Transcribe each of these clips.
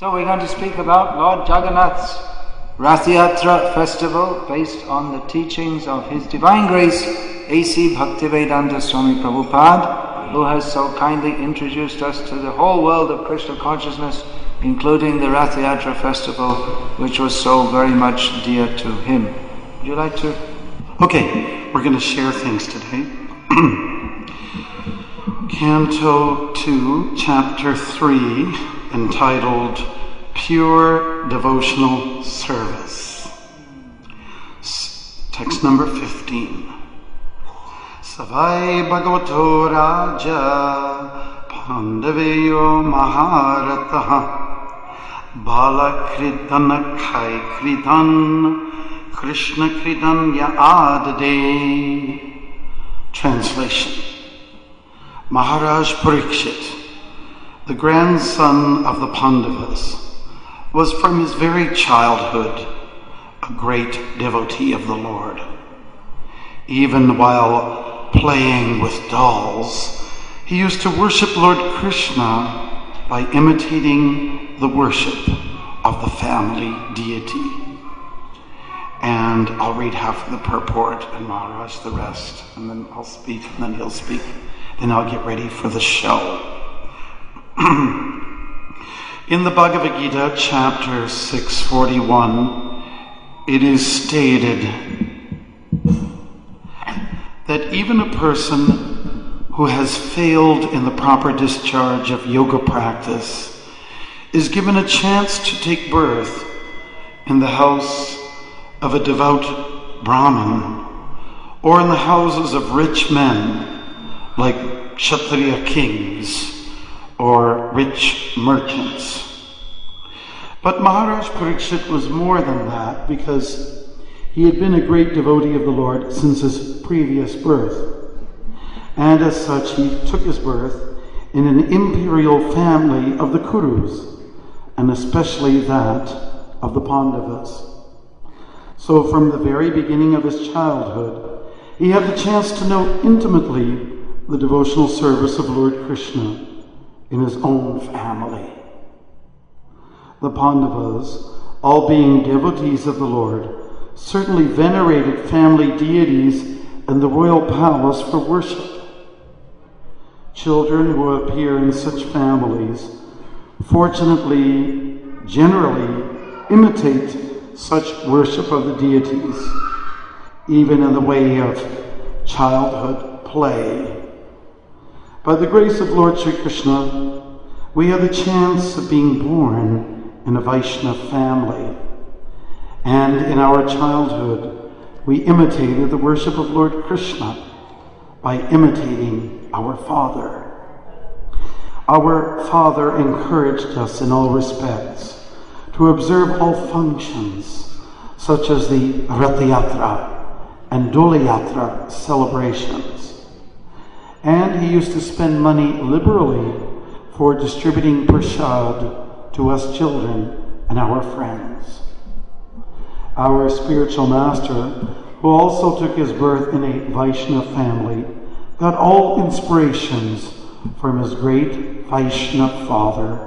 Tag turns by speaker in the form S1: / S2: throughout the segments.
S1: So we're going to speak about Lord Jagannath's Ratha Yatra festival based on the teachings of His Divine Grace A.C. Bhaktimarga Swami Prabhupada, who has so kindly introduced us to the whole world of Krishna consciousness, including the Ratha Yatra festival, which was so very much dear to him. Would you like to?
S2: Okay, we're going to share things today. Canto 2, Chapter 3, entitled Pure Devotional Service. Text number 15. Savai Bhagavato Raja Pandaveyo Maharataha Bala Kridana Kai Kridan Krishna Kridanya Adade. Translation. Maharaj Parikshit, the grandson of the Pandavas, was from his very childhood a great devotee of the Lord. Even while playing with dolls, he used to worship Lord Krishna by imitating the worship of the family deity. And I'll read half of the purport and Maharaj the rest, and then I'll speak, and then he'll speak. Then I'll get ready for the show. In the Bhagavad Gita, chapter 641, it is stated that even a person who has failed in the proper discharge of yoga practice is given a chance to take birth in the house of a devout Brahmin or in the houses of rich men like Kshatriya kings or rich merchants. But Maharaj Parikshit was more than that, because he had been a great devotee of the Lord since his previous birth. And as such, he took his birth in an imperial family of the Kurus, and especially that of the Pandavas. So from the very beginning of his childhood, he had the chance to know intimately the devotional service of Lord Krishna in his own family. The Pandavas, all being devotees of the Lord, certainly venerated family deities and the royal palace for worship. Children who appear in such families, fortunately, generally imitate such worship of the deities, even in the way of childhood play. By the grace of Lord Sri Krishna, we have the chance of being born in a Vaishnava family. And in our childhood, we imitated the worship of Lord Krishna by imitating our Father. Our Father encouraged us in all respects to observe all functions, such as the Ratha Yatra and Dola Yatra celebrations. And he used to spend money liberally for distributing prasad to us children and our friends. Our spiritual master, who also took his birth in a Vaishnava family, got all inspirations from his great Vaishnava father,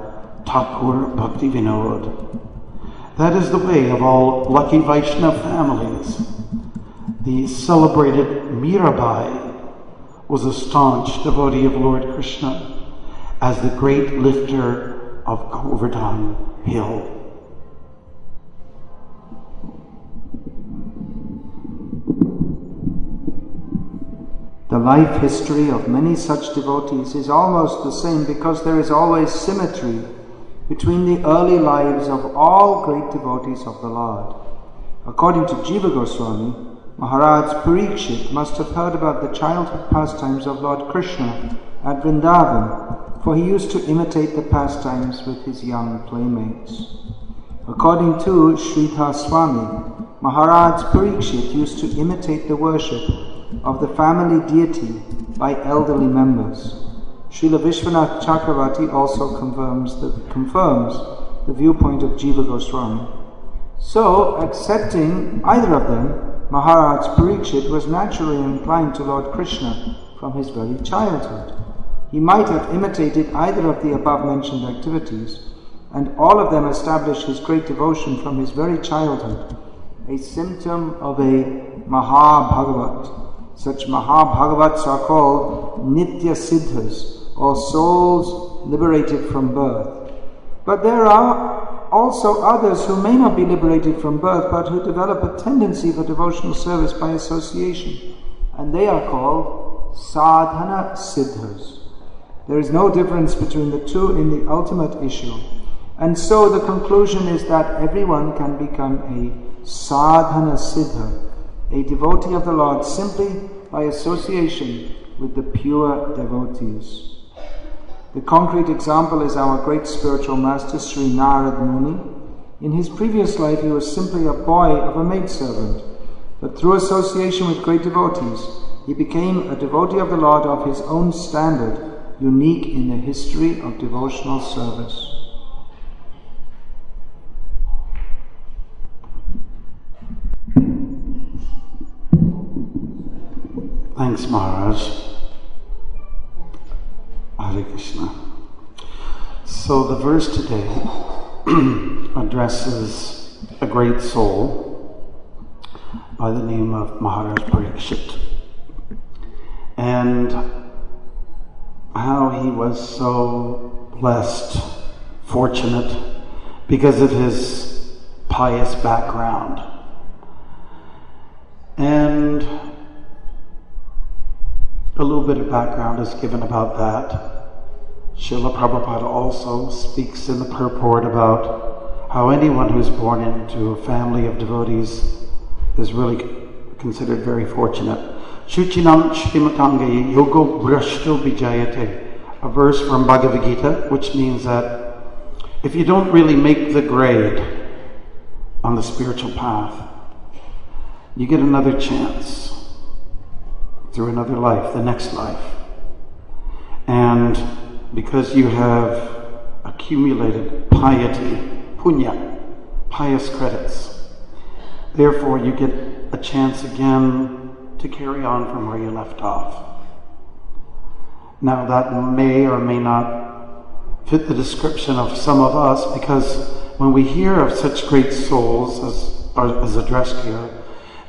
S2: Thakur Bhaktivinod. That is the way of all lucky Vaishnava families. The celebrated Mirabai was a staunch devotee of Lord Krishna as the great lifter of Govardhan Hill.
S1: The life history of many such devotees is almost the same, because there is always symmetry between the early lives of all great devotees of the Lord. According to Jiva Goswami, Maharaj Parikshit must have heard about the childhood pastimes of Lord Krishna at Vrindavan, for he used to imitate the pastimes with his young playmates. According to Sridhar Swami, Maharaj Parikshit used to imitate the worship of the family deity by elderly members. Srila Vishwanath Chakravarti also confirms the viewpoint of Jiva Goswami. So, accepting either of them, Maharaj Parikshit was naturally inclined to Lord Krishna from his very childhood. He might have imitated either of the above-mentioned activities, and all of them establish his great devotion from his very childhood, a symptom of a Mahabhagavat. Such Mahabhagavats are called Nitya Siddhas, or souls liberated from birth. But there are also others who may not be liberated from birth, but who develop a tendency for devotional service by association, and they are called Sadhana Siddhas. There is no difference between the two in the ultimate issue. And so the conclusion is that everyone can become a Sadhana Siddha, a devotee of the Lord, simply by association with the pure devotees. The concrete example is our great spiritual master, Sri Narad Muni. In his previous life, he was simply a boy of a maidservant, but through association with great devotees, he became a devotee of the Lord of his own standard, unique in the history of devotional service.
S2: Thanks, Maharaj. Hare Krishna. So the verse today addresses a great soul by the name of Maharaj Parikshit, and how he was so blessed, fortunate, because of his pious background. And a little bit of background is given about that. Srila Prabhupada also speaks in the purport about how anyone who's born into a family of devotees is really considered very fortunate. Shuchinam Shrimatangayi Yogo Brashto Vijayate, a verse from Bhagavad Gita, which means that if you don't really make the grade on the spiritual path, you get another chance through another life, the next life. And because you have accumulated piety, punya, pious credits, therefore you get a chance again to carry on from where you left off. Now that may or may not fit the description of some of us, because when we hear of such great souls as addressed here,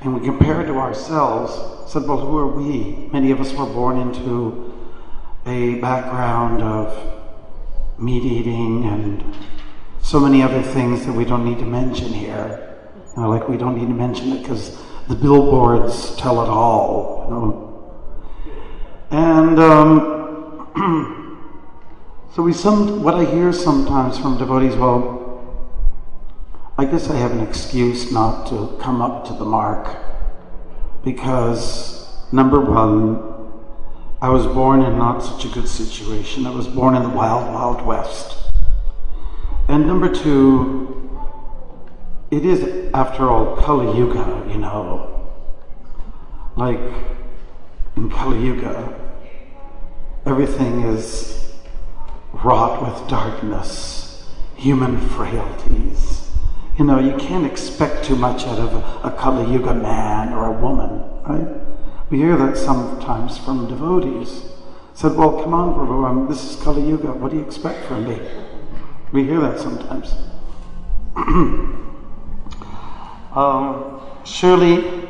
S2: and we compare it to ourselves, said, well, who are we? Many of us were born into a background of meat eating and so many other things that we don't need to mention here. You know, like we don't need to mention it because the billboards tell it all, you know. And so what I hear sometimes from devotees, well, I guess I have an excuse not to come up to the mark, because number one, I was born in not such a good situation. I was born in the wild, wild west. And number two, it is, after all, Kali Yuga, you know. Like, in Kali Yuga, everything is wrought with darkness, human frailties. You know, you can't expect too much out of a Kali Yuga man or a woman, right? We hear that sometimes from devotees. Said, well, come on, Prabhu, this is Kali Yuga. What do you expect from me? We hear that sometimes. Surely,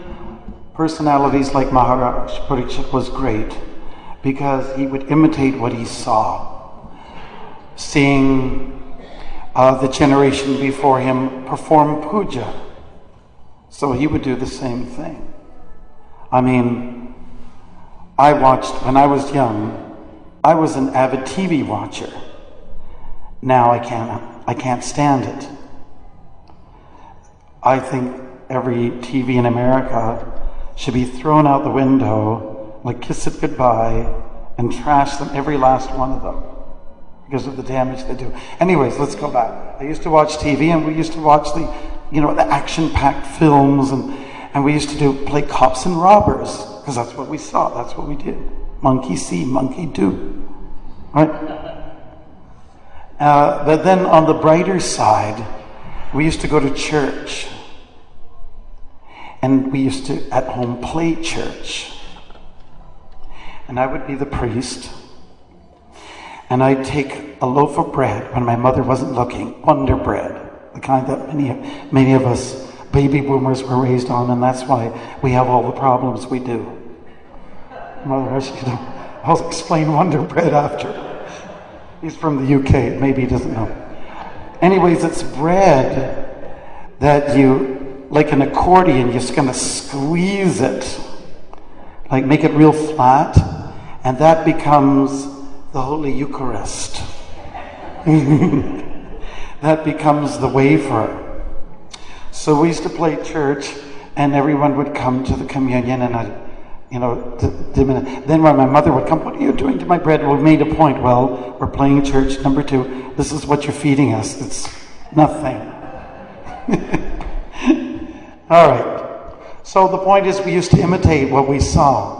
S2: personalities like Maharaj Parikshit was great because he would imitate what he saw. Seeing the generation before him perform puja. So he would do the same thing. I mean, I watched, when I was young, I was an avid TV watcher. Now I can't stand it. I think every TV in America should be thrown out the window, like kiss it goodbye, and trash them, every last one of them, because of the damage they do. Anyways, let's go back. I used to watch TV, and we used to watch the action-packed films, and we used to play cops and robbers, because that's what we saw, that's what we did. Monkey see, monkey do. Right? But then on the brighter side, we used to go to church. And we used to, at home, play church. And I would be the priest. And I'd take a loaf of bread when my mother wasn't looking, Wonder Bread, the kind that many of us baby boomers were raised on, and that's why we have all the problems we do. Mother, I'll explain Wonder Bread after. He's from the UK, maybe he doesn't know. Anyways, it's bread that you, like an accordion, you're just going to squeeze it, like make it real flat, and that becomes the Holy Eucharist. That becomes the wafer. So we used to play church, and everyone would come to the communion, and then when my mother would come, "What are you doing to my bread?" We made a point. Well, we're playing church. Number 2, this is what you're feeding us. It's nothing. All right. So the point is, we used to imitate what we saw.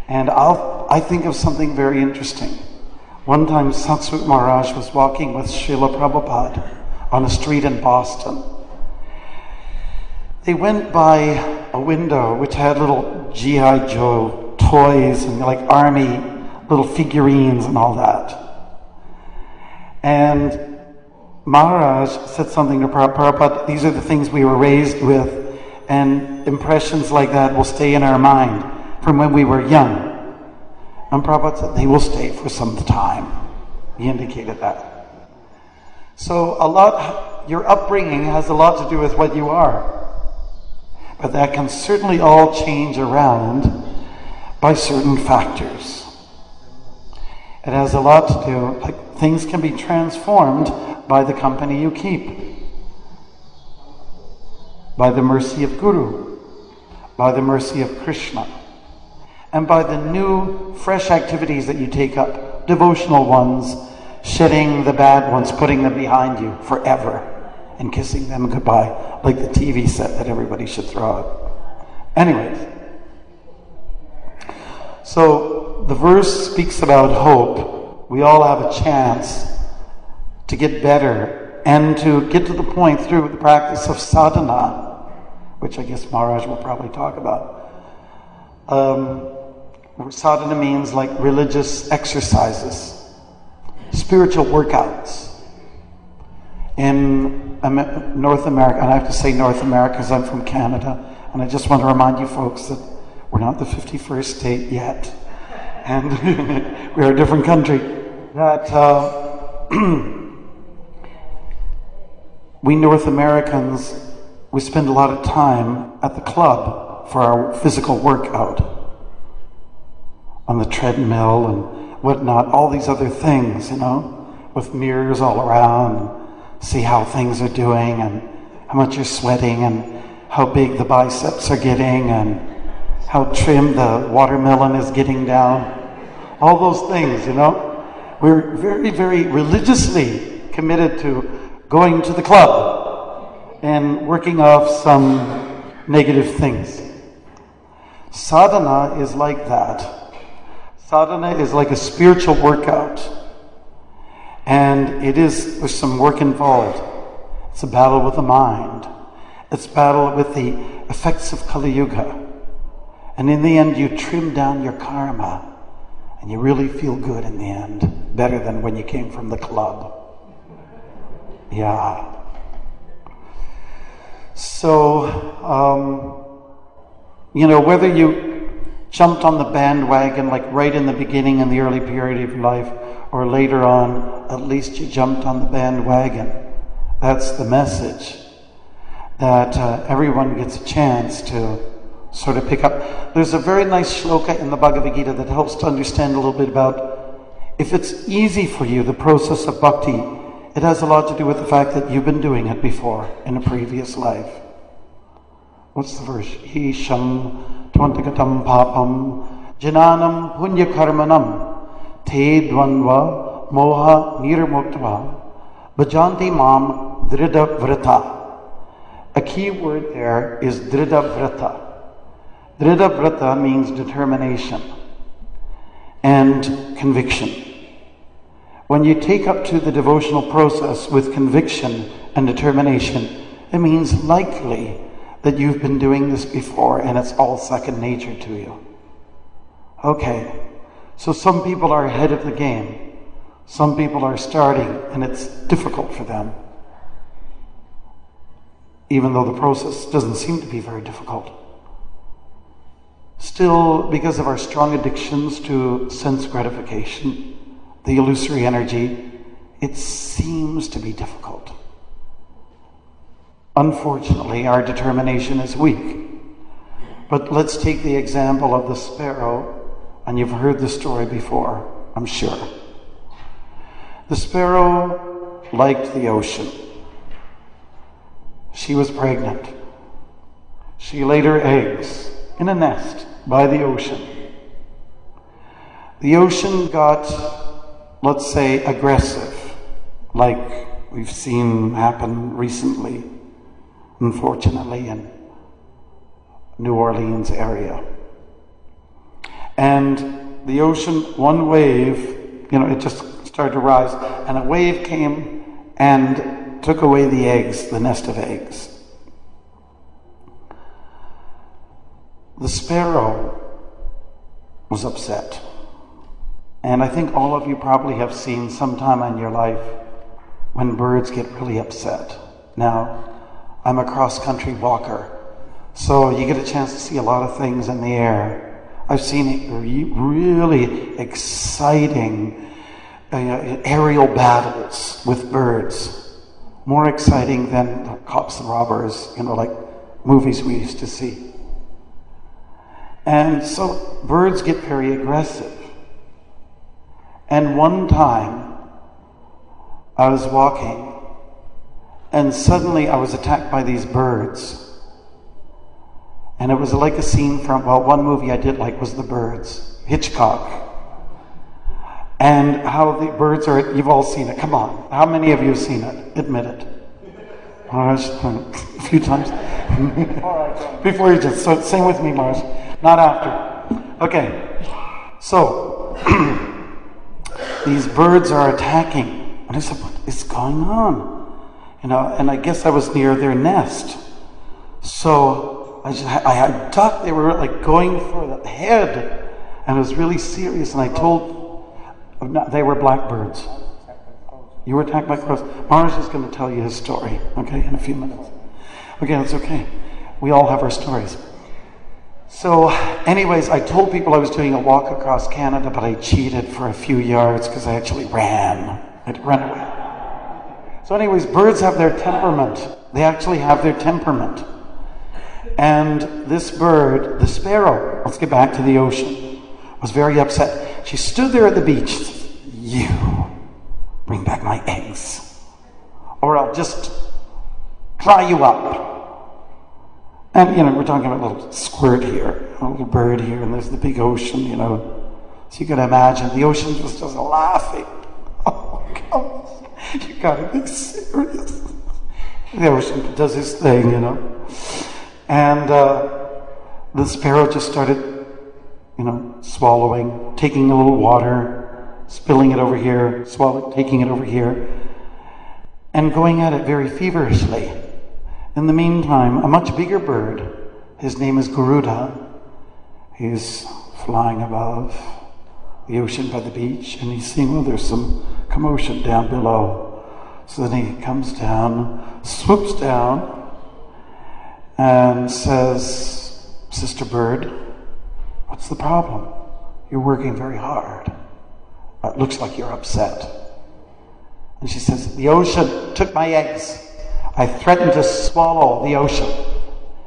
S2: And I think of something very interesting. One time, Satsvut Maharaj was walking with Srila Prabhupada on a street in Boston. They went by a window which had little G.I. Joe toys and like army little figurines and all that. And Maharaj said something to Prabhupada, "These are the things we were raised with, and impressions like that will stay in our mind from when we were young." And Prabhupada said, "They will stay for some time." He indicated that. So your upbringing has a lot to do with what you are. But that can certainly all change around by certain factors. It has a lot to do, like things can be transformed by the company you keep, by the mercy of Guru, by the mercy of Krishna, and by the new, fresh activities that you take up, devotional ones, shedding the bad ones, putting them behind you forever, and kissing them goodbye, like the TV set that everybody should throw out. Anyways, so the verse speaks about hope. We all have a chance to get better and to get to the point through the practice of sadhana, which I guess Maharaj will probably talk about. Sadhana means like religious exercises, spiritual workouts. In North America, and I have to say North America because I'm from Canada, and I just want to remind you folks that we're not the 51st state yet, and we're a different country, that we North Americans, we spend a lot of time at the club for our physical workout, on the treadmill and whatnot, all these other things, with mirrors all around, see how things are doing and how much you're sweating and how big the biceps are getting and how trim the watermelon is getting down. All those things, We're very, very religiously committed to going to the club and working off some negative things. Sadhana is like that. Sadhana is like a spiritual workout. And there's some work involved. It's a battle with the mind. It's a battle with the effects of Kali Yuga. And in the end, you trim down your karma. And you really feel good in the end. Better than when you came from the club. Yeah. So, whether you jumped on the bandwagon like right in the beginning in the early period of your life, or later on, at least you jumped on the bandwagon. That's the message. That everyone gets a chance to sort of pick up. There's a very nice shloka in the Bhagavad Gita that helps to understand a little bit about, if it's easy for you, the process of bhakti, it has a lot to do with the fact that you've been doing it before in a previous life. What's the verse? Isham twantagatam papam jananam punya karmanam te dvanva moha nirmuktva bhajanti mam dhrida vrata. A key word there is dhrida vrata. Dhrida vrata means determination and conviction. When you take up to the devotional process with conviction and determination, it means likely that you've been doing this before and it's all second nature to you. Okay, So some people are ahead of the game. Some people are starting, and it's difficult for them. Even though the process doesn't seem to be very difficult. Still, because of our strong addictions to sense gratification, the illusory energy, it seems to be difficult. Unfortunately, our determination is weak. But let's take the example of the sparrow, and you've heard the story before, I'm sure. The sparrow liked the ocean. She was pregnant. She laid her eggs in a nest by the ocean. The ocean got, let's say, aggressive, like we've seen happen recently, unfortunately, in New Orleans area. And the ocean, one wave, it just started to rise, and a wave came and took away the eggs, the nest of eggs. The sparrow was upset. And I think all of you probably have seen sometime in your life when birds get really upset. Now, I'm a cross-country walker, so you get a chance to see a lot of things in the air. I've seen really exciting aerial battles with birds, more exciting than the cops and robbers, like movies we used to see. And so birds get very aggressive. And one time I was walking, and suddenly I was attacked by these birds. And it was like a scene from, one movie I did like was The Birds, Hitchcock. And how the birds are, you've all seen it, come on. How many of you have seen it? Admit it. Mars, a few times. Before you just, so sing with me, Mars. Not after. Okay. So, these birds are attacking. And I said, what is going on? And I guess I was near their nest. So I had ducked. They were like going for the head. And it was really serious. And I told, they were blackbirds. You were attacked by crows. Mars is going to tell you his story, okay, in a few minutes. Okay, that's okay. We all have our stories. So, anyways, I told people I was doing a walk across Canada, but I cheated for a few yards because I actually ran. I'd run away. So anyways, birds have their temperament. They actually have their temperament. And this bird, the sparrow, let's get back to the ocean, was very upset. She stood there at the beach. You bring back my eggs, or I'll just dry you up. And, we're talking about a little squirt here, a little bird here, and there's the big ocean, So you can imagine, the ocean was just laughing. Oh, come on. You gotta be serious. The ocean does his thing, And the sparrow just started, swallowing, taking a little water, spilling it over here, swallowing, taking it over here, and going at it very feverishly. In the meantime, a much bigger bird, his name is Garuda, he's flying above the ocean by the beach, and he's seeing, there's some commotion down below. So then he comes down, swoops down, and says, Sister Bird, what's the problem? You're working very hard. It looks like you're upset. And she says, the ocean took my eggs. I threatened to swallow the ocean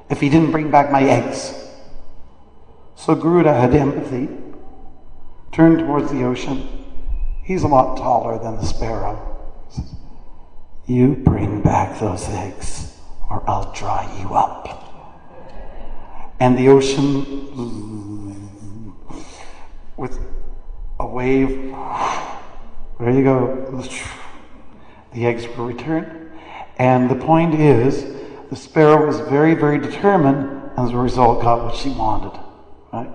S2: if he didn't bring back my eggs. So Garuda had empathy, turned towards the ocean. He's a lot taller than the sparrow. Says, you bring back those eggs or I'll dry you up. And the ocean, with a wave, there you go, the eggs were returned. And the point is, the sparrow was very, very determined, and as a result got what she wanted, right?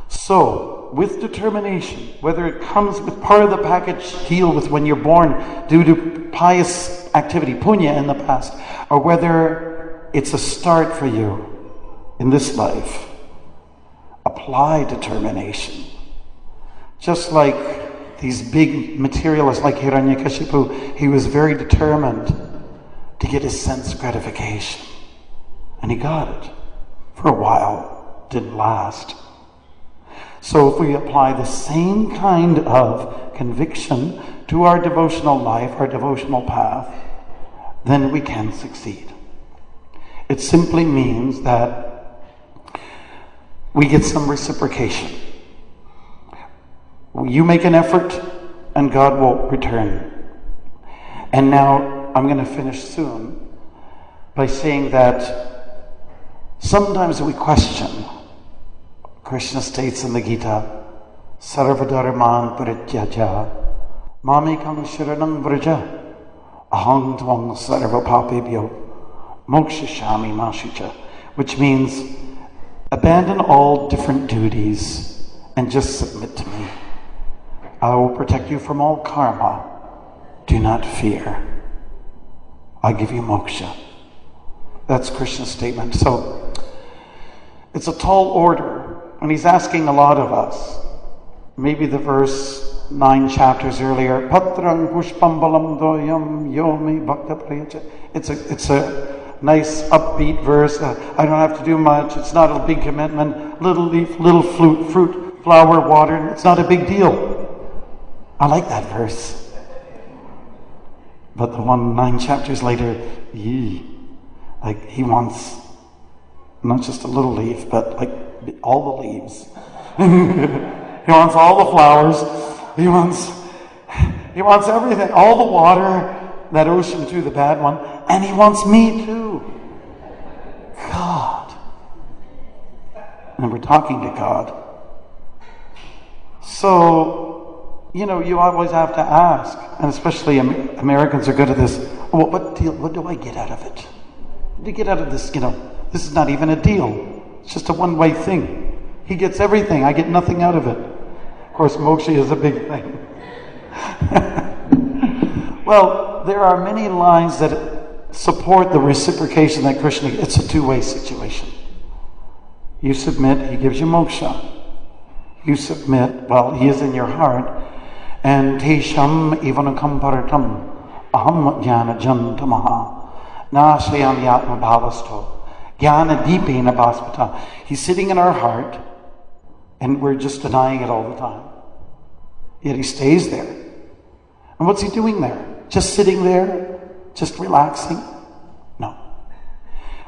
S2: So, with determination, whether it comes with part of the package deal with when you're born due to pious activity, punya in the past, or whether it's a start for you in this life, apply determination. Just like these big materialists like Hiranyakashipu, he was very determined to get his sense gratification. And he got it. For a while. Didn't last. So if we apply the same kind of conviction to our devotional life, our devotional path, then we can succeed. It simply means that we get some reciprocation. You make an effort and God will return. And now I'm going to finish soon by saying that sometimes we question. Krishna states in the Gita, Sarvadharman parityaja, mamekam sharanam vraja, aham tvang sarva papebhyo, mokshishami mashicha, which means abandon all different duties and just submit to me. I will protect you from all karma. Do not fear. I give you moksha. That's Krishna's statement. So it's a tall order. And he's asking a lot of us. Maybe the verse 9 chapters earlier, Patrang pushpam balam doyam yomi bhakta prayacha. It's a nice upbeat verse. I don't have to do much. It's not a big commitment. Little leaf, little fruit, flower, water. It's not a big deal. I like that verse. But the one 9 chapters later, like he wants not just a little leaf, but like all the leaves. He wants all the flowers. He wants everything. All the water, that ocean too, the bad one. And he wants me too. God. And we're talking to God. So, you always have to ask, and especially Americans are good at this, well, what do I get out of it? What do you get out of this? This is not even a deal. It's just a one-way thing. He gets everything. I get nothing out of it. Of course, moksha is a big thing. Well, there are many lines that support the reciprocation that Krishna. It's a two-way situation. You submit, he gives you moksha. You submit, well, he is in your heart. And tesham ivanakam paratam aham jnana jantamaha nashayam yatma bhavasto. Jnana deepena bhaspata. He's sitting in our heart, and we're just denying it all the time. Yet he stays there. And what's he doing there? Just sitting there? Just relaxing? No.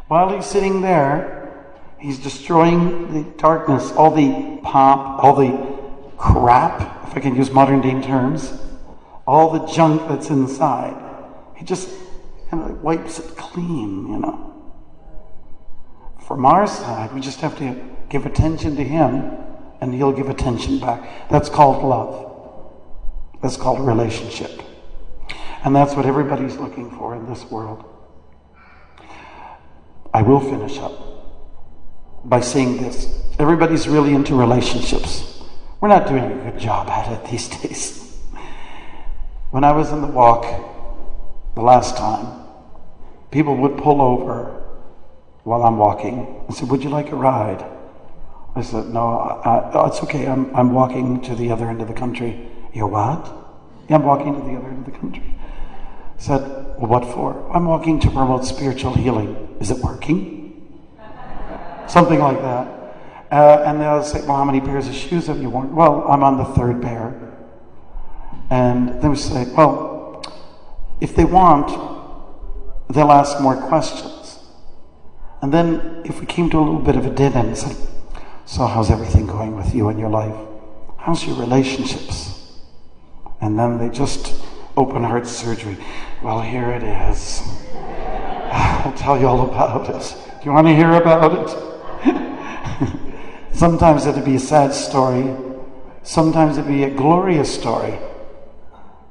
S2: While he's sitting there, he's destroying the darkness, all the pomp, all the crap, if I can use modern day terms, all the junk that's inside. He just wipes it clean, From our side, we just have to give attention to him, and he'll give attention back. That's called love. That's called a relationship. And that's what everybody's looking for in this world. I will finish up by saying this. Everybody's really into relationships. We're not doing a good job at it these days. When I was in the walk the last time, people would pull over while I'm walking and said, "Would you like a ride?" I said, "No, it's okay. I'm walking to the other end of the country." "You're what?" "Yeah, I'm walking to the other end of the country." I said, "Well, what for?" "I'm walking to promote spiritual healing." "Is it working?" Something like that. And they'll say, "Well, how many pairs of shoes have you worn?" "Well, I'm on the 3rd pair." And they would say, "Well, if they want, they'll ask more questions." And then if we came to a little bit of a dead end, it's like, "So how's everything going with you in your life? How's your relationships?" And then they just open heart surgery. "Well, here it is. I'll tell you all about it. Do you want to hear about it?" Sometimes it'd be a sad story. Sometimes it'd be a glorious story.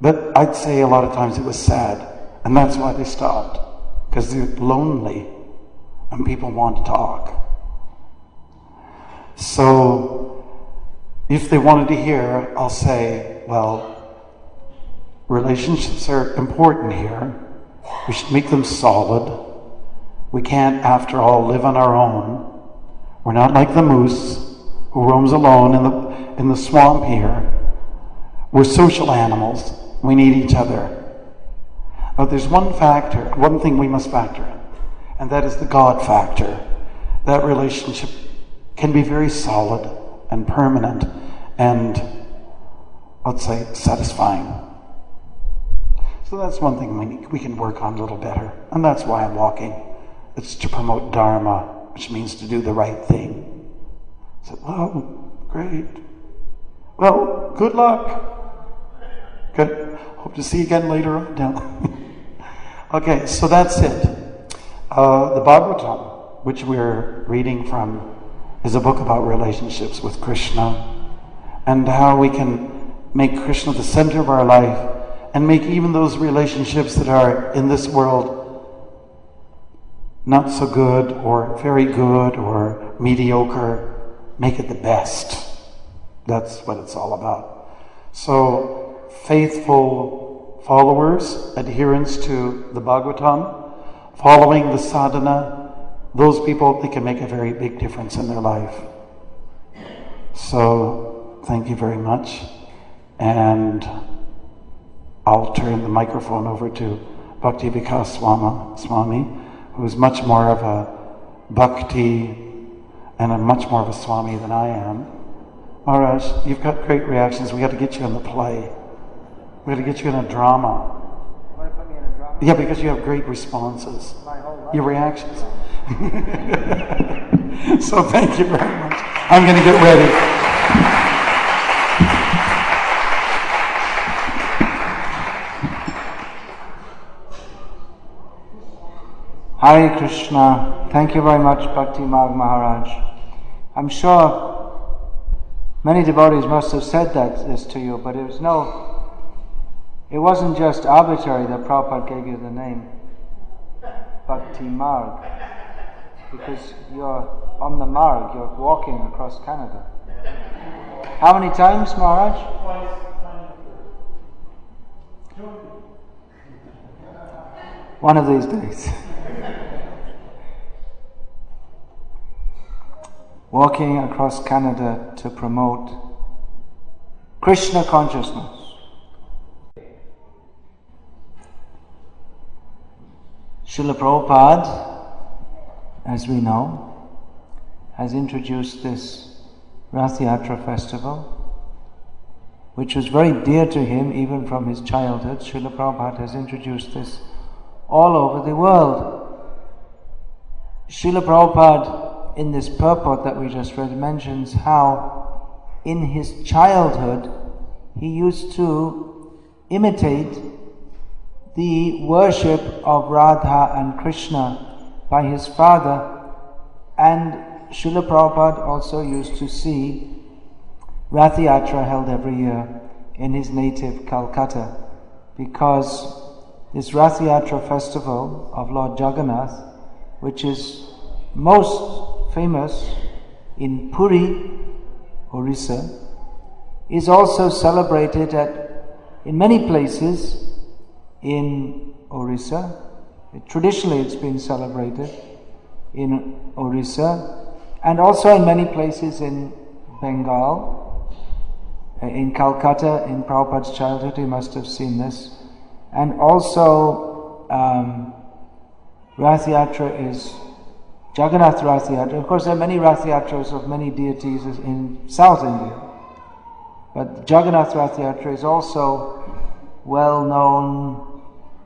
S2: But I'd say a lot of times it was sad. And that's why they stopped. Because they're lonely. And people want to talk. So, if they wanted to hear, I'll say, well, relationships are important here. We should make them solid. We can't, after all, live on our own. We're not like the moose who roams alone in the swamp here. We're social animals. We need each other. But there's one thing we must factor in, and that is the God factor. That relationship can be very solid and permanent and, let's say, satisfying. So that's one thing we can work on a little better. And that's why I'm walking. It's to promote Dharma, which means to do the right thing. I said, well, great. Well, good luck. Good. Hope to see you again later on. No. Okay, so that's it. The Bhagavatam, which we're reading from, is a book about relationships with Krishna and how we can make Krishna the center of our life and make even those relationships that are in this world not so good or very good or mediocre, make it the best. That's what it's all about. So, faithful followers, adherents to the Bhagavatam, following the sadhana, those people, they can make a very big difference in their life. So, thank you very much. And I'll turn the microphone over to Bhaktimarga Swami, who is much more of a bhakti and much more of a Swami than I am. Maharaj, you've got great reactions. We got to get you in the play. We got to get you in a drama.
S1: Want to put me in a drama?
S2: Yeah, because you have great responses.
S1: My whole life.
S2: Your reactions. So thank you very much. I'm going to get ready.
S1: Hare Krishna. Thank you very much, Bhaktimarga Maharaj. I'm sure many devotees must have said this to you, but it wasn't just arbitrary that Prabhupada gave you the name Bhaktimarga, because you're on the marg, you're walking across Canada. How many times, Maharaj? One of these days. Walking across Canada to promote Krishna consciousness. Srila Prabhupada, as we know, has introduced this Ratha Yatra festival, which was very dear to him even from his childhood. Srila Prabhupada has introduced this all over the world. Srila Prabhupada, in this purport that we just read, mentions how in his childhood he used to imitate the worship of Radha and Krishna by his father, and Srila Prabhupada also used to see Ratha Yatra held every year in his native Calcutta, because this Ratha Yatra festival of Lord Jagannath, which is most famous in Puri, Orissa, is also celebrated in many places in Orissa. Traditionally it's been celebrated in Orissa, and also in many places in Bengal. In Calcutta, in Prabhupada's childhood, he must have seen this. And also Ratha Yatra is Jagannath Ratha Yatra. Of course, there are many Ratha Yatras of many deities in South India. But Jagannath Ratha Yatra is also well known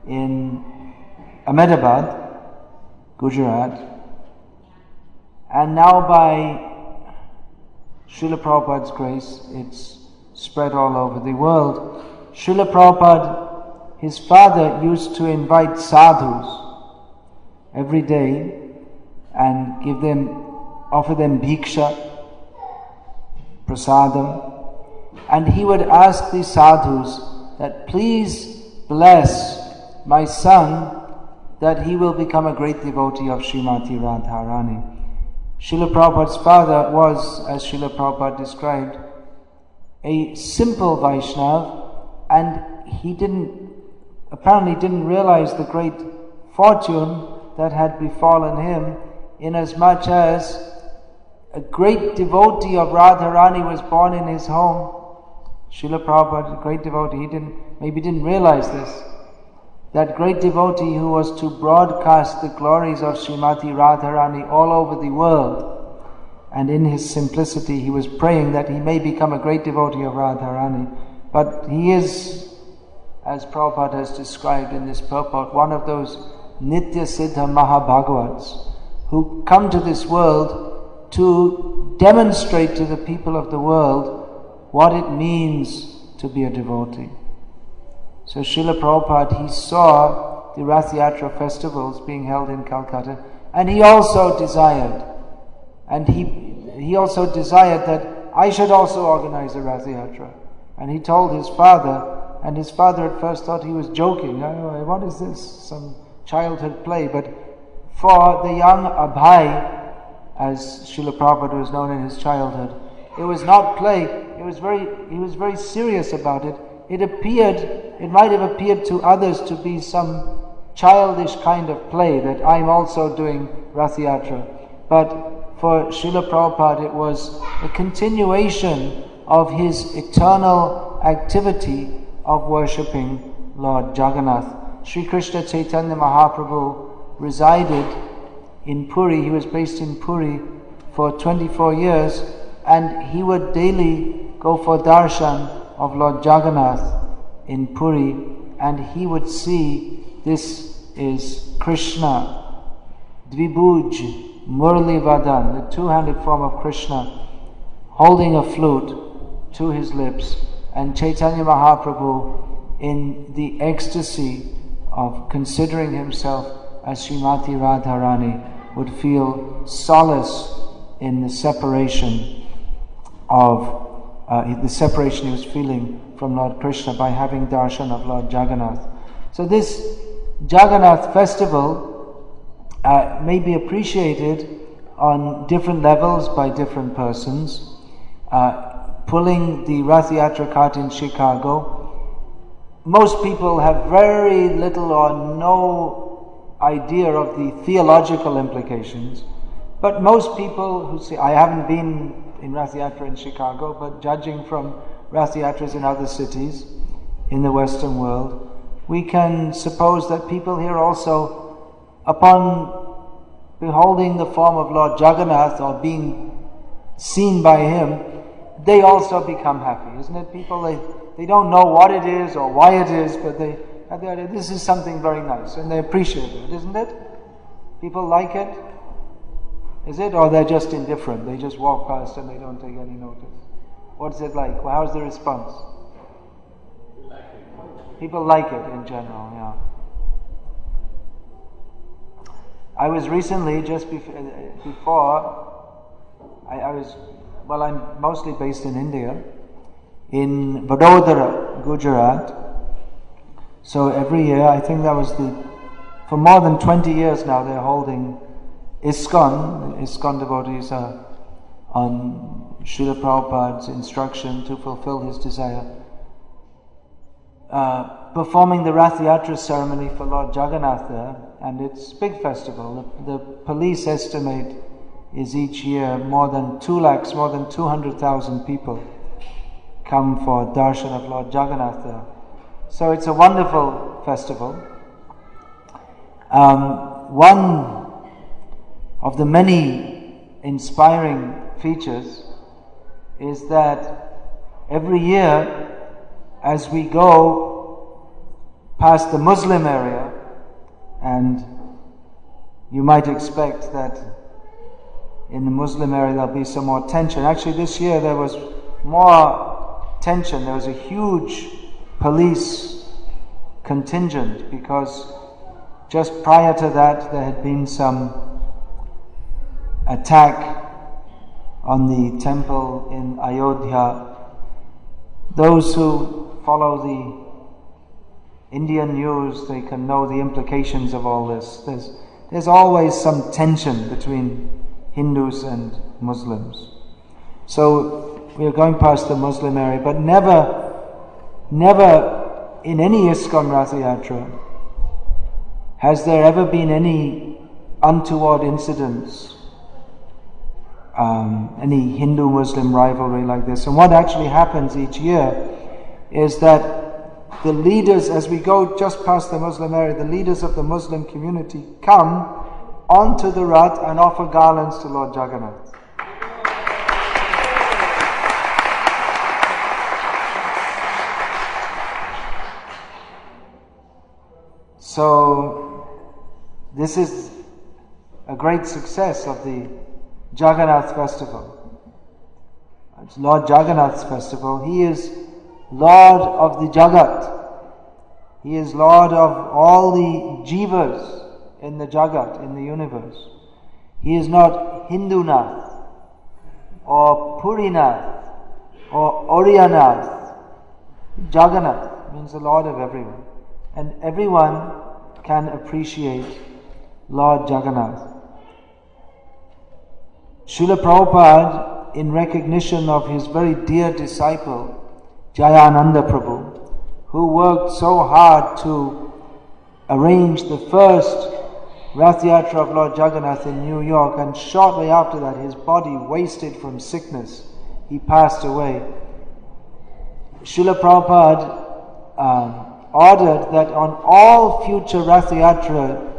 S1: in Ahmedabad, Gujarat. And now by Srila Prabhupada's grace, it's spread all over the world. Srila Prabhupada, his father, used to invite sadhus every day and offer them bhiksha, prasadam, and he would ask the sadhus that please bless my son that he will become a great devotee of Srimati Radharani. Srila Prabhupada's father was, as Srila Prabhupada described, a simple Vaishnav, and he apparently didn't realize the great fortune that had befallen him, inasmuch as a great devotee of Radharani was born in his home. Srila Prabhupada, a great devotee, he didn't realize this. That great devotee who was to broadcast the glories of Srimati Radharani all over the world, and in his simplicity he was praying that he may become a great devotee of Radharani. But he is, as Prabhupada has described in this purport, one of those Nitya Siddha Mahabhagavats who come to this world to demonstrate to the people of the world what it means to be a devotee. So Srila Prabhupada, he saw the Rath Yatra festivals being held in Calcutta, and he also desired, that I should also organize a Rath Yatra. And he told his father, and his father at first thought he was joking. What is this? Some childhood play. But for the young Abhay, as Srila Prabhupada was known in his childhood, it was not play. He was very serious about it. It might have appeared to others to be some childish kind of play, that I'm also doing Rath Yatra. But for Srila Prabhupada, it was a continuation of his eternal activity of worshipping Lord Jagannath. Sri Krishna Chaitanya Mahaprabhu resided in Puri. He was based in Puri for 24 years, and he would daily go for darshan of Lord Jagannath in Puri, and he would see this is Krishna, Dvibhuj Murli Vadan, the two-handed form of Krishna, holding a flute to his lips, and Chaitanya Mahaprabhu in the ecstasy of considering himself as Srimati Radharani would feel solace in the separation he was feeling from Lord Krishna by having darshan of Lord Jagannath. So this Jagannath festival may be appreciated on different levels by different persons. Pulling the Rath Yatra cart in Chicago, most people have very little or no idea of the theological implications, but most people who say, I haven't been in Rath Yatra in Chicago, but judging from Rath Yatras in other cities in the Western world, we can suppose that people here also, upon beholding the form of Lord Jagannath or being seen by him, they also become happy, isn't it? People, they don't know what it is or why it is, but they have the idea, this is something very nice, and they appreciate it, isn't it? People like it? Is it? Or they're just indifferent, they just walk past and they don't take any notice? What's it like? Well, how's the response? People like it in general, yeah. I was recently, just before, I'm mostly based in India, in Vadodara, Gujarat. So every year, I think that was for more than 20 years now, they're holding ISKCON. ISKCON devotees are on Srila Prabhupada's instruction to fulfill his desire, performing the Rath Yatra ceremony for Lord Jagannath there, and it's a big festival. The police estimate is each year more than 200,000 people come for darshan of Lord Jagannath there. So it's a wonderful festival. One of the many inspiring features is that every year as we go past the Muslim area, and you might expect that in the Muslim area there'll be some more tension. Actually, this year there was more tension. There was a huge police contingent because just prior to that there had been some attack on the temple in Ayodhya. Those who follow the Indian news, they can know the implications of all this. There's always some tension between Hindus and Muslims. So we're going past the Muslim area, but never in any ISKCON Ratha Yatra has there ever been any untoward incidents, any Hindu-Muslim rivalry like this. And what actually happens each year is that the leaders, as we go just past the Muslim area, the leaders of the Muslim community come onto the Rath and offer garlands to Lord Jagannath. So this is a great success of the Jagannath festival. It's Lord Jagannath's festival. He is Lord of the Jagat. He is Lord of all the jivas in the Jagat, in the universe. He is not Hindunath or Purinath or Orianath. Jagannath means the Lord of everyone. And everyone can appreciate Lord Jagannath. Srila Prabhupada, in recognition of his very dear disciple, Jayananda Prabhu, who worked so hard to arrange the first Rath Yatra of Lord Jagannath in New York, and shortly after that his body wasted from sickness, he passed away. Srila Prabhupada ordered that on all future Rath Yatra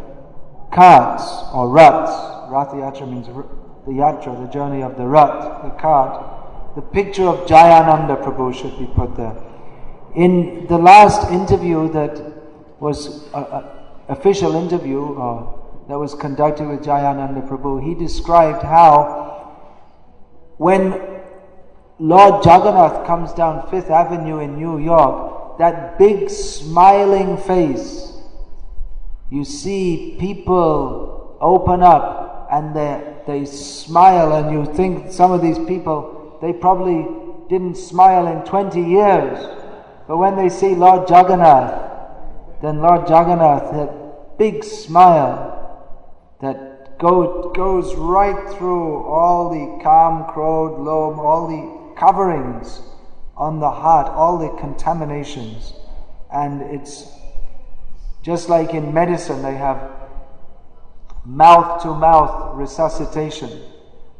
S1: carts or ruts, Rath Yatra means the yatra, the journey of the rat, the cart, the picture of Jayananda Prabhu should be put there. In the last interview that was an official interview that was conducted with Jayananda Prabhu, he described how when Lord Jagannath comes down 5th Avenue in New York, that big smiling face, you see people open up and they smile, and you think some of these people, they probably didn't smile in 20 years. But when they see Lord Jagannath, then Lord Jagannath, that big smile that goes right through all the calm, crowed, loam, all the coverings on the heart, all the contaminations. And it's just like in medicine, they have mouth-to-mouth resuscitation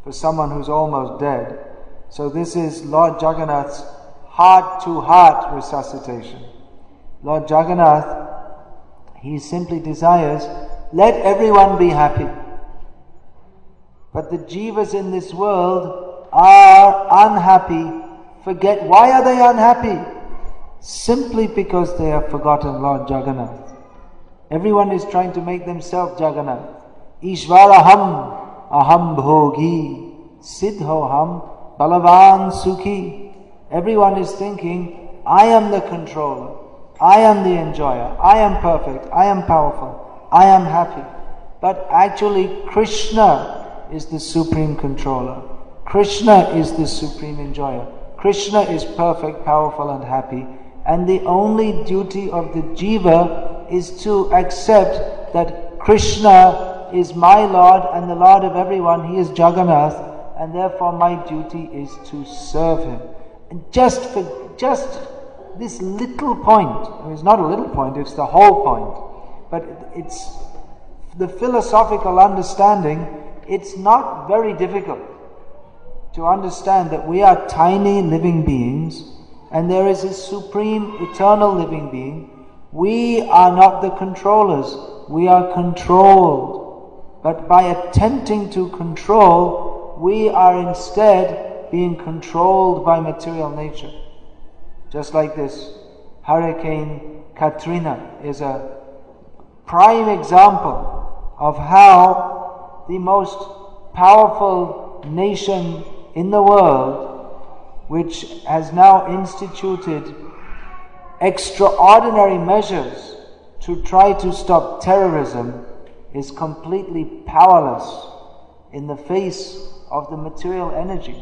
S1: for someone who's almost dead. So this is Lord Jagannath's heart-to-heart resuscitation. Lord Jagannath, he simply desires, let everyone be happy. But the jivas in this world are unhappy. Forget, why are they unhappy? Simply because they have forgotten Lord Jagannath. Everyone is trying to make themselves Jagannath. Ishvaraham aham bhogi siddhoham balavan sukhi. Everyone is thinking, I am the controller, I am the enjoyer, I am perfect, I am powerful, I am happy. But actually Krishna is the supreme controller. Krishna is the supreme enjoyer. Krishna is perfect, powerful and happy. And the only duty of the jiva is to accept that Krishna is my Lord and the Lord of everyone. He is Jagannath, and therefore my duty is to serve him. And just this little point, it's not a little point, it's the whole point, but it's the philosophical understanding. It's not very difficult to understand that we are tiny living beings and there is a supreme eternal living being. We are not the controllers, we are controlled. But by attempting to control, we are instead being controlled by material nature. Just like this Hurricane Katrina is a prime example of how the most powerful nation in the world, which has now instituted extraordinary measures to try to stop terrorism, is completely powerless in the face of the material energy.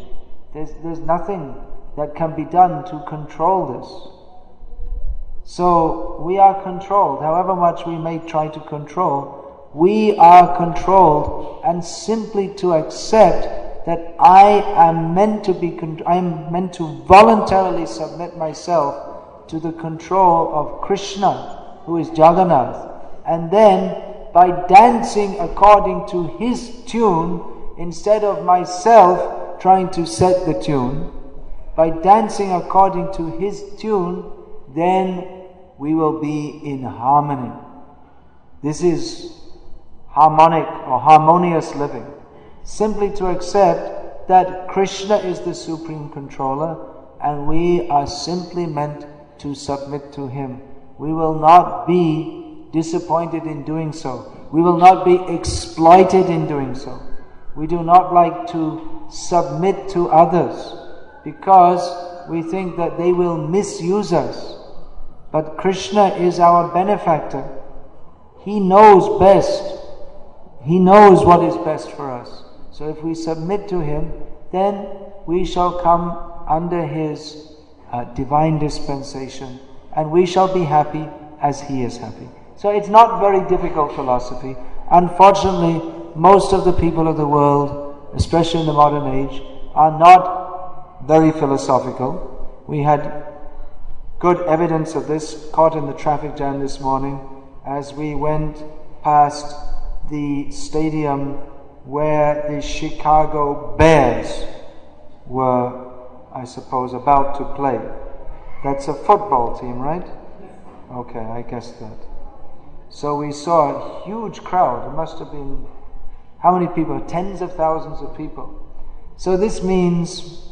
S1: There's nothing that can be done to control this. So we are controlled. However much we may try to control, we are controlled, and simply to accept that I am meant to voluntarily submit myself to the control of Krishna, who is Jagannath, and then by dancing according to his tune, instead of myself trying to set the tune, by dancing according to his tune, then we will be in harmony. This is harmonic or harmonious living. Simply to accept that Krishna is the supreme controller and we are simply meant to submit to Him. We will not be disappointed in doing so. We will not be exploited in doing so. We do not like to submit to others because we think that they will misuse us. But Krishna is our benefactor. He knows best. He knows what is best for us. So if we submit to Him, then we shall come under His divine dispensation and we shall be happy as He is happy. So it's not very difficult philosophy. Unfortunately, most of the people of the world, especially in the modern age, are not very philosophical. We had good evidence of this, caught in the traffic jam this morning, as we went past the stadium where the Chicago Bears were, I suppose, about to play. That's a football team, right? Okay, I guessed that. So we saw a huge crowd. It must have been, how many people? Tens of thousands of people. So this means,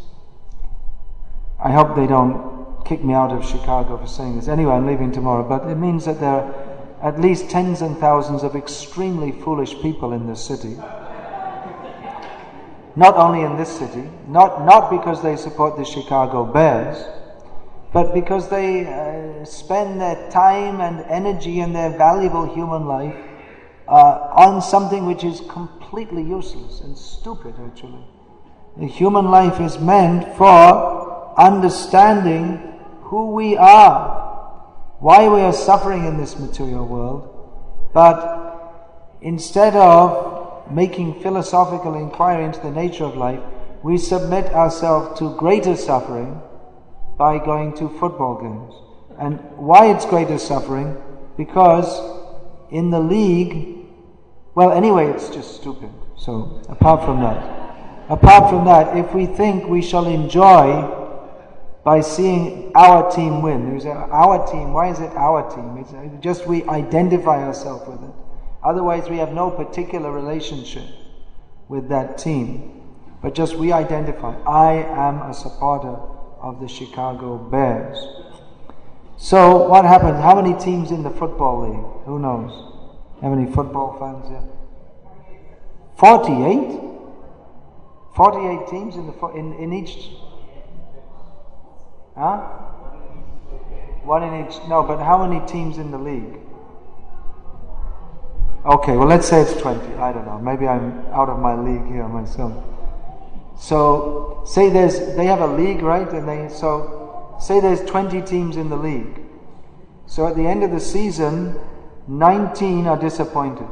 S1: I hope they don't kick me out of Chicago for saying this. Anyway, I'm leaving tomorrow, but it means that there are at least tens and thousands of extremely foolish people in this city. Not only in this city, not because they support the Chicago Bears, but because they spend their time and energy and their valuable human life on something which is completely useless and stupid, actually. The human life is meant for understanding who we are, why we are suffering in this material world, but instead of making philosophical inquiry into the nature of life, we submit ourselves to greater suffering by going to football games. And why it's greater suffering? Because in the league, well, anyway, it's just stupid. So apart from that, if we think we shall enjoy by seeing our team win, you say, our team, why is it our team? It's just we identify ourselves with it. Otherwise, we have no particular relationship with that team, but just we identify, I am a supporter of the Chicago Bears. So what happens? How many teams in the football league? Who knows? How many football fans here? 48? 48 teams in each? Huh? One in each? No, but how many teams in the league? Okay, well let's say it's 20. I don't know. Maybe I'm out of my league here myself. So say they have a league, right? And say there's 20 teams in the league. So at the end of the season, 19 are disappointed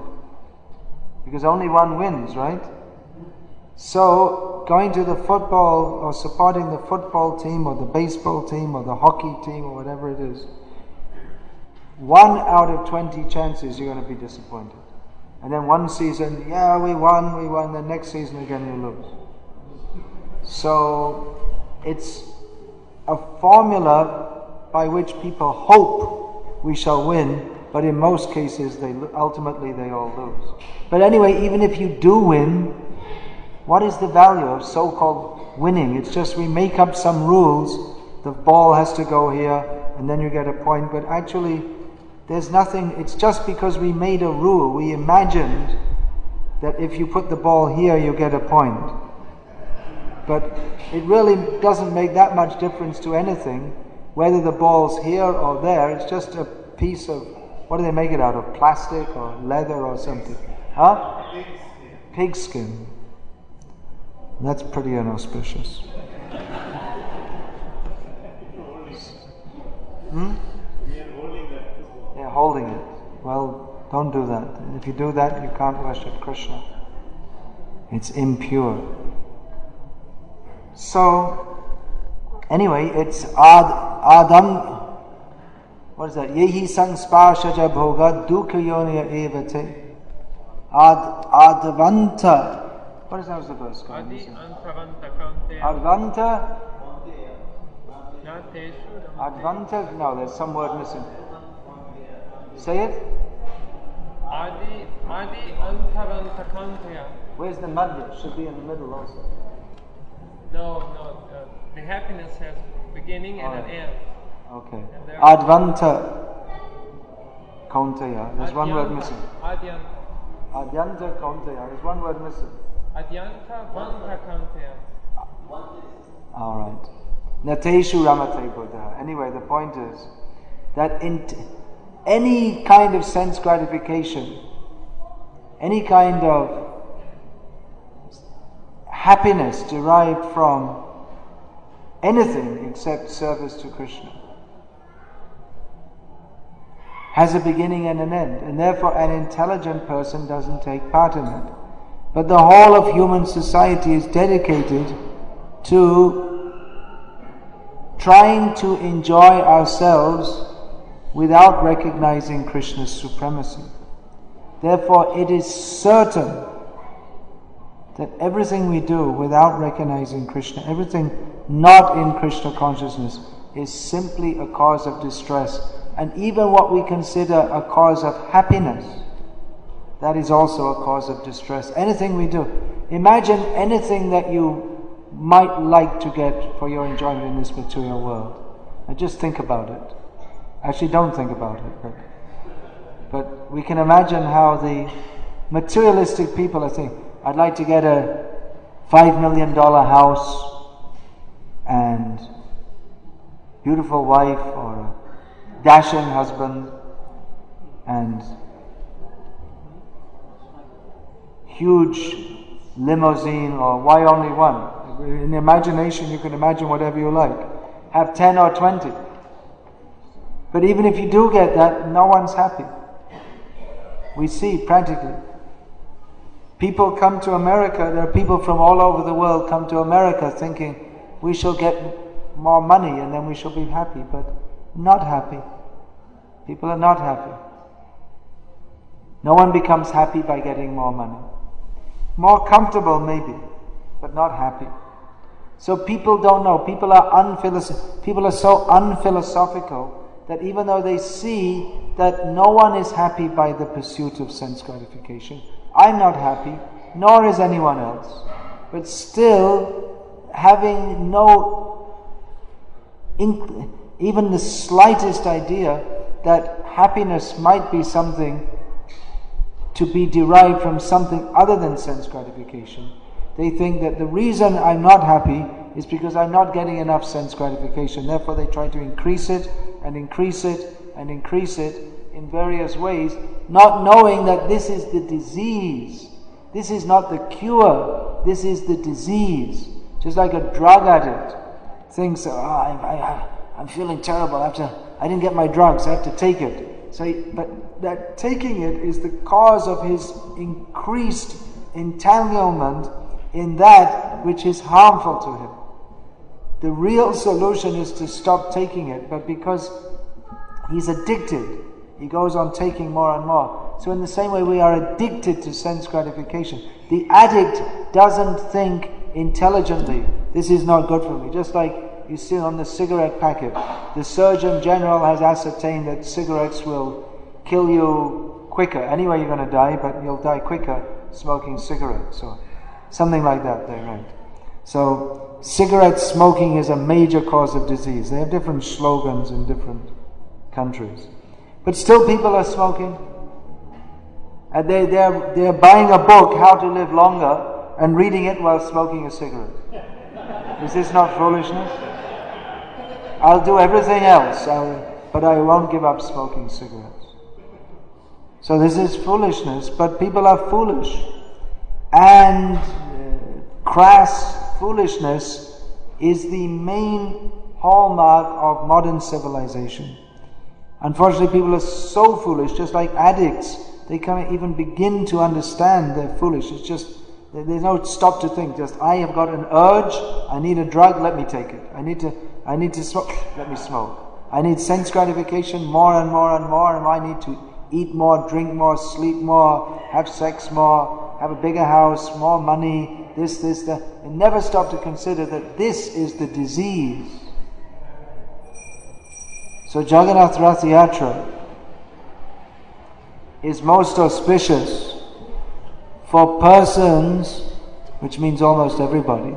S1: because only one wins, right? So going to the football or supporting the football team or the baseball team or the hockey team or whatever it is, 1 out of 20 chances you're going to be disappointed. And then one season, yeah, we won, the next season again you lose. So it's a formula by which people hope we shall win, but in most cases ultimately they all lose. But anyway, even if you do win, what is the value of so-called winning? It's just we make up some rules, the ball has to go here and then you get a point, but actually there's nothing. It's just because we made a rule, we imagined that if you put the ball here you get a point. But it really doesn't make that much difference to anything, whether the ball's here or there. It's just a piece of, what do they make it out of? Plastic or leather or something? Huh? Pigskin. That's pretty inauspicious. Yeah, holding it. Well, don't do that. If you do that, you can't worship Krishna. It's impure. So, anyway, it's Adam. What is that? Yehi sangsparshaja bhoga dukha yoniya evate. Advanta. What is that? The verse? Advanta. Advanta? No, there's some word missing. Say it.
S3: Adi Antavanta Kantaya.
S1: Where's the madhya? Should be in the middle also.
S3: No. The happiness has beginning and an end.
S1: Okay. Advanta Kauntaya. There's one word missing. Adyanta Kauntaya. There's one word missing.
S3: Adyanta Vanta Kantaya.
S1: Alright. Nateshu Ramate Buddha. Anyway, the point is that in any kind of sense gratification, any kind of happiness derived from anything except service to Krishna has a beginning and an end, and therefore an intelligent person doesn't take part in it. But the whole of human society is dedicated to trying to enjoy ourselves without recognizing Krishna's supremacy. Therefore, it is certain that everything we do without recognizing Krishna, everything not in Krishna consciousness, is simply a cause of distress. And even what we consider a cause of happiness, that is also a cause of distress. Anything we do. Imagine anything that you might like to get for your enjoyment in this material world. And just think about it. Actually, don't think about it. But we can imagine how the materialistic people are thinking, I'd like to get a $5 million house and beautiful wife or a dashing husband and huge limousine, or why only one? In imagination you can imagine whatever you like. Have 10 or 20. But even if you do get that, no one's happy. We see practically. People come to America, there are people from all over the world come to America thinking we shall get more money and then we shall be happy, but not happy. People are not happy. No one becomes happy by getting more money. More comfortable maybe, but not happy. So people don't know. People are so unphilosophical that even though they see that no one is happy by the pursuit of sense gratification, I'm not happy, nor is anyone else, but still having no even the slightest idea that happiness might be something to be derived from something other than sense gratification. They think that the reason I'm not happy is because I'm not getting enough sense gratification. Therefore they try to increase it and increase it and increase it in various ways, not knowing that this is the disease. This is not the cure. This is the disease. Just like a drug addict thinks, I'm feeling terrible. I didn't get my drugs. I have to take it. But that taking it is the cause of his increased entanglement in that which is harmful to him. The real solution is to stop taking it, but because he's addicted, he goes on taking more and more. So in the same way we are addicted to sense gratification. The addict doesn't think intelligently, this is not good for me. Just like you see on the cigarette packet, the Surgeon General has ascertained that cigarettes will kill you quicker. Anyway, you're going to die, but you'll die quicker smoking cigarettes, or something like that, they write. So, cigarette smoking is a major cause of disease. They have different slogans in different countries. But still people are smoking. And they're buying a book, How to Live Longer, and reading it while smoking a cigarette. Is this not foolishness? I'll do everything else, but I won't give up smoking cigarettes. So this is foolishness, but people are foolish. And crass foolishness is the main hallmark of modern civilization. Unfortunately, people are so foolish, just like addicts. They can't even begin to understand they're foolish. It's just, there's no stop to think. Just, I have got an urge, I need a drug, let me take it. I need to smoke, let me smoke. I need sense gratification more and more and more, and I need to eat more, drink more, sleep more, have sex more, have a bigger house, more money, this, that. And never stop to consider that this is the disease. So Jagannath Ratha Yatra is most auspicious for persons, which means almost everybody,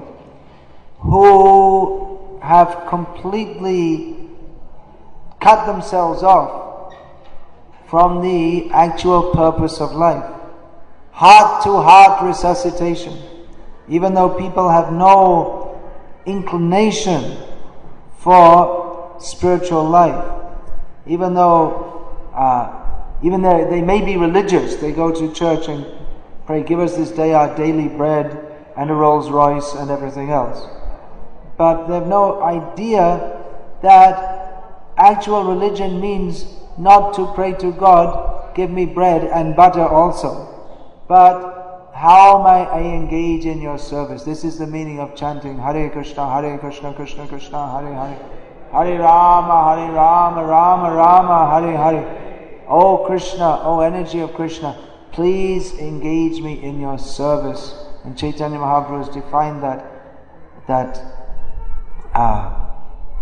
S1: who have completely cut themselves off from the actual purpose of life. Heart-to-heart resuscitation. Even though people have no inclination for spiritual life, even though they may be religious, they go to church and pray, give us this day our daily bread and a Rolls Royce and everything else. But they have no idea that actual religion means not to pray to God, give me bread and butter also, but how may I engage in your service? This is the meaning of chanting Hare Krishna, Krishna Krishna, Hare Hare, Hare Rama, Rama Rama, Hare Hare. Oh Krishna, oh energy of Krishna, please engage me in your service. And Chaitanya Mahaprabhu has defined that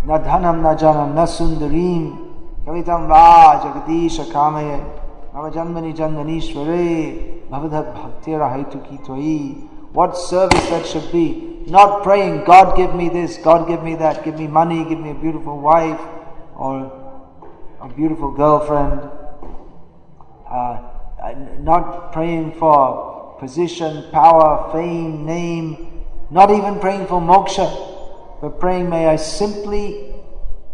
S1: na dhanam na janam na sundarim kavitam va jagadisha kamaye mama janmani janmanishware bhavadhat bhaktira haituki tvai. What service that should be, not praying, God give me this, God give me that, give me money, give me a beautiful wife or a beautiful girlfriend, not praying for position, power, fame, name, not even praying for moksha, but praying, may I simply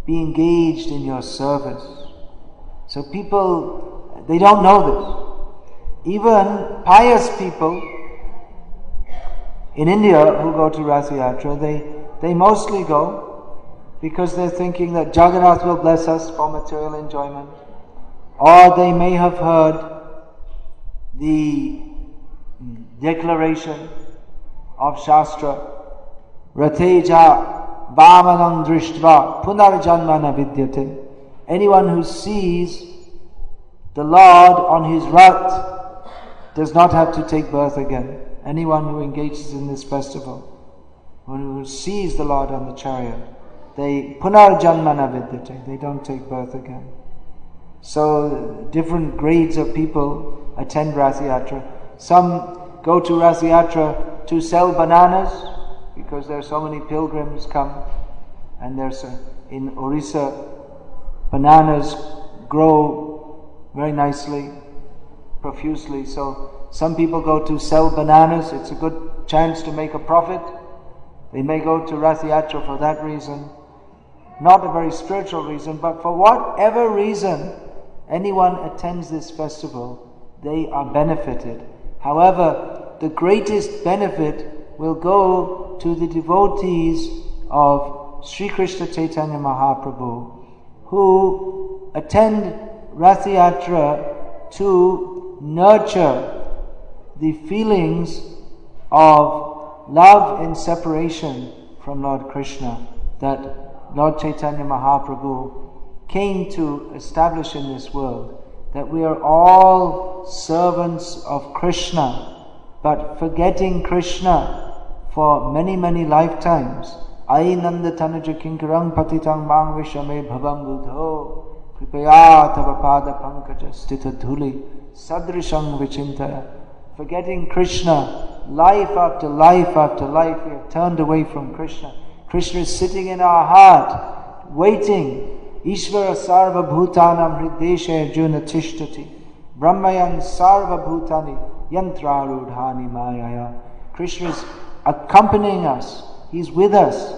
S1: be engaged in your service. So people, they don't know this. Even pious people in India who go to Ratha Yatra, they mostly go because they're thinking that Jagannath will bless us for material enjoyment. Or they may have heard the declaration of Shastra, Rateja Vamanam Drishtva Punarjanmana Vidyate. Anyone who sees the Lord on his Rath does not have to take birth again. Anyone who engages in this festival, who sees the Lord on the chariot, they Punarjanmana Vidyate, they don't take birth again. So different grades of people attend Ratha Yatra. Some go to Ratha Yatra to sell bananas because there are so many pilgrims come, and in Orissa bananas grow very nicely, profusely. So some people go to sell bananas. It's a good chance to make a profit. They may go to Ratha Yatra for that reason. Not a very spiritual reason, but for whatever reason anyone attends this festival, they are benefited. However, the greatest benefit will go to the devotees of Sri Krishna Chaitanya Mahaprabhu who attend Ratha Yatra to nurture the feelings of love and separation from Lord Krishna that Lord Chaitanya Mahaprabhu came to establish in this world, that we are all servants of Krishna, but forgetting Krishna for many, many lifetimes. Ainanda tanuja kinkarang patitang mang vishame bhavam buddho kripaya tava pada pankaja stita dhuli sadrishang vichintaya. Forgetting Krishna, life after life after life, we have turned away from Krishna. Krishna is sitting in our heart, waiting. Ishvara sarva bhutanam hrideshe arjuna tishtati brahmayan sarva bhutani yantrarudhani mayaya. Krishna is accompanying us. He's with us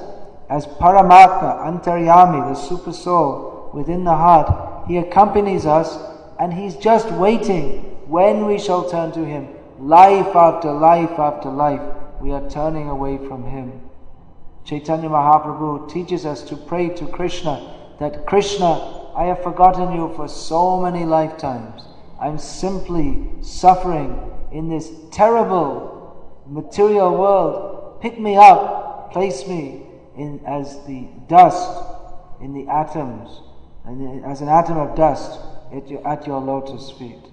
S1: as Paramatma, Antaryami, the super soul within the heart. He accompanies us and He's just waiting when we shall turn to Him. Life after life after life, we are turning away from Him. Chaitanya Mahaprabhu teaches us to pray to Krishna, that Krishna, I have forgotten you for so many lifetimes. I'm simply suffering in this terrible material world. Pick me up, place me in as the dust in the atoms, and as an atom of dust at your lotus feet.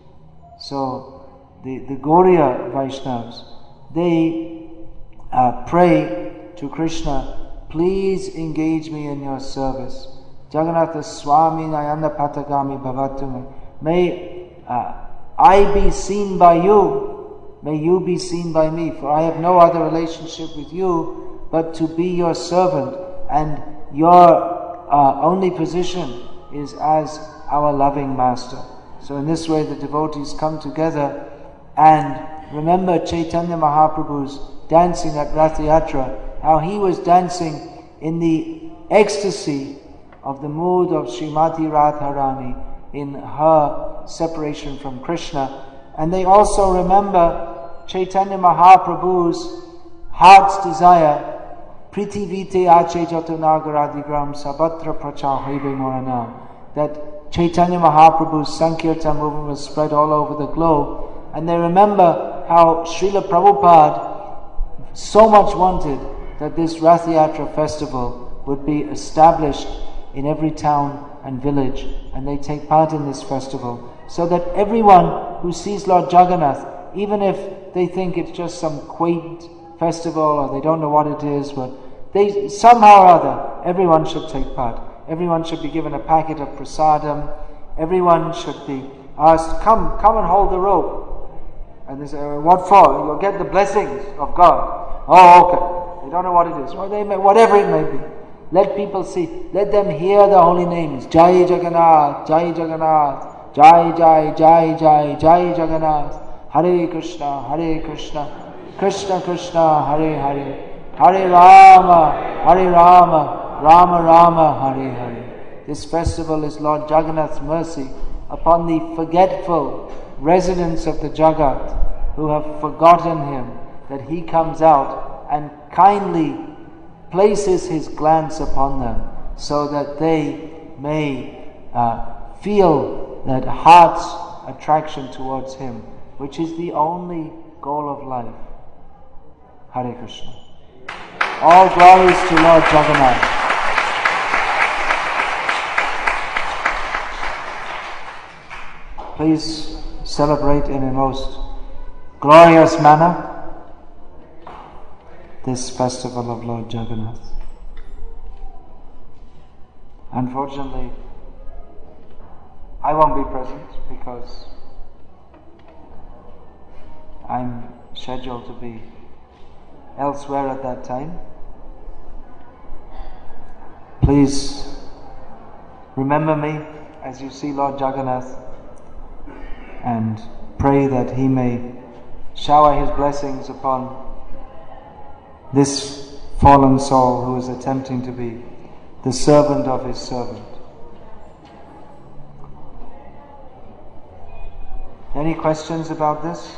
S1: So the Gauriya Vaishnavas, they pray to Krishna, please engage me in your service. Jagannatha Swami Nayana Patagami Bhavatu. May I be seen by you, may you be seen by me, for I have no other relationship with you but to be your servant, and your only position is as our loving master. So in this way the devotees come together and remember Chaitanya Mahaprabhu's dancing at Ratha Yatra, how he was dancing in the ecstasy of the mood of Srimati Radharani in her separation from Krishna. And they also remember Chaitanya Mahaprabhu's heart's desire, Priti Vite Ache Jatunagaraadigram Sabatra Pracha Hebe Morana, that Chaitanya Mahaprabhu's Sankirtan movement was spread all over the globe. And they remember how Srila Prabhupada so much wanted that this Ratha Yatra festival would be established in every town and village, and they take part in this festival, so that everyone who sees Lord Jagannath, even if they think it's just some quaint festival or they don't know what it is, but they somehow or other, everyone should take part. Everyone should be given a packet of prasadam. Everyone should be asked, come and hold the rope. And they say, what for? You'll get the blessings of God. Oh, okay. They don't know what it is. Or they may, whatever it may be. Let people see. Let them hear the holy names. Jai Jagannath, Jai Jagannath, Jai Jai, Jai Jai, Jai Jagannath. Hare Krishna, Krishna Krishna, Hare Hare. Hare Rama, Rama Rama, Hare Hare. This festival is Lord Jagannath's mercy upon the forgetful residents of the Jagat who have forgotten him, that he comes out and kindly places his glance upon them so that they may feel that heart's attraction towards him, which is the only goal of life. Hare Krishna. All glories to Lord Jagannath. Please celebrate in a most glorious manner this festival of Lord Jagannath. Unfortunately, I won't be present because I'm scheduled to be elsewhere at that time. Please remember me as you see Lord Jagannath and pray that he may shower his blessings upon this fallen soul who is attempting to be the servant of his servant. Any questions about this?